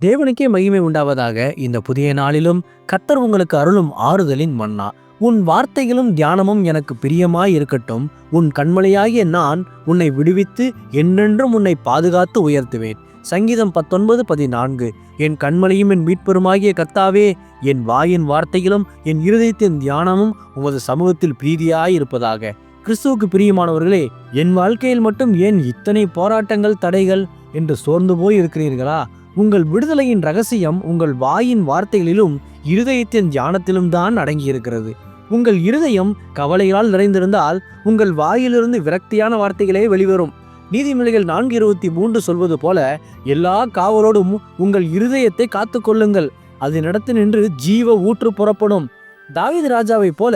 தேவனுக்கே மகிமை உண்டாவதாக. இந்த புதிய நாளிலும் கர்த்தர் உங்களுக்கு அருளும் ஆறுதலின் மன்னா. உன் வார்த்தைகளும் தியானமும் எனக்கு பிரியமாய் இருக்கட்டும். உன் கண்மலையாகிய நான் உன்னை விடுவித்து என்றென்றும் உன்னை பாதுகாத்து உயர்த்துவேன். சங்கீதம் 19:14. என் கண்மலையும் என் மீட்பெருமாகிய கர்த்தாவே, என் வாயின் வார்த்தைகளும் என் இருதயத்தின் தியானமும் உமது சமூகத்தில் பிரீதியாய் இருப்பதாக. கிறிஸ்துவுக்கு பிரியமானவர்களே, என் வாழ்க்கையில் மட்டும் ஏன் இத்தனை போராட்டங்கள், தடைகள் என்று சோர்ந்து போய் இருக்கிறீர்களா? உங்கள் விடுதலையின் ரகசியம் உங்கள் வாயின் வார்த்தைகளிலும் இருதயத்தின் தியானத்திலும் தான் அடங்கியிருக்கிறது. உங்கள் இருதயம் கவலையால் நிறைந்திருந்தால் உங்கள் வாயிலிருந்து விரக்தியான வார்த்தைகளே வெளிவரும். நீதிமொழிகள் 4:23 சொல்வது போல, எல்லா காவலோடும் உங்கள் இருதயத்தை காத்து கொள்ளுங்கள், அதனிடத்து நின்று ஜீவ ஊற்று புறப்படும். தாவீது ராஜாவை போல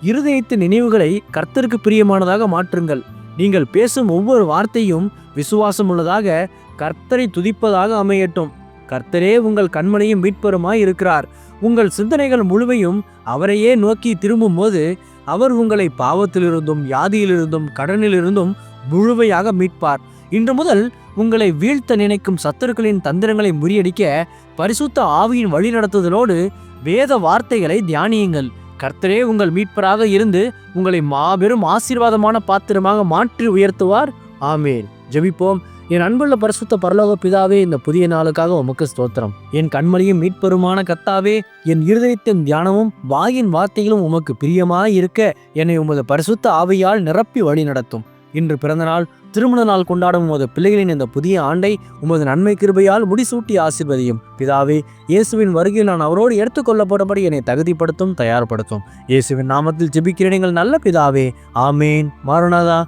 இருதயத்தின் நினைவுகளை கர்த்தருக்கு பிரியமானதாக மாற்றுங்கள். நீங்கள் பேசும் ஒவ்வொரு வார்த்தையும் விசுவாசம் உள்ளதாக, கர்த்தரை துதிப்பதாக அமையட்டும். கர்த்தரே உங்கள் கண்மலையும் மீட்பருமாய் இருக்கிறார். உங்கள் சிந்தனைகள் முழுமையும் அவரையே நோக்கி திரும்பும் போது அவர் உங்களை பாவத்திலிருந்தும் வியாதியிலிருந்தும் கடனிலிருந்தும் முழுமையாக மீட்பார். இன்று முதல் உங்களை வீழ்த்த நினைக்கும் சத்துருக்களின் தந்திரங்களை முறியடிக்க பரிசுத்த ஆவியின் வழிநடத்துதலோடு வேத வார்த்தைகளை தியானியுங்கள். கர்த்தரே உங்கள் மீட்பராக இருந்து உங்களை மாபெரும் ஆசீர்வாதமான பாத்திரமாக மாற்றி உயர்த்துவார். ஆமேன். ஜெபிப்போம். என் அன்புள்ள பரிசுத்த பரலோக பிதாவே, இந்த புதிய நாளுக்காக உமக்கு ஸ்தோத்திரம். என் கண்மலையும் மீட்பெருமான கர்த்தாவே, என் இருதயத்தின் தியானமும் வாயின் வார்த்தைகளும் உமக்கு பிரியமாய் இருக்க என்னை உமது பரிசுத்த ஆவியால் நிரப்பி வழி நடத்தும். இன்று பிறந்த நாள், திருமண நாள் கொண்டாடும் உமது பிள்ளைகளின் இந்த புதிய ஆண்டை உமது நன்மை கிருபையால் முடிசூட்டி ஆசீர்வதியும். பிதாவே, இயேசுவின் வருகையில் நான் அவரோடு எடுத்துக்கொள்ளப்பட்டபடி என்னை தகுதிப்படுத்தும், தயார்படுத்தும். இயேசுவின் நாமத்தில் ஜெபிக்கிறேன் எங்கள் நல்ல பிதாவே. ஆமேன். மாரநாதா.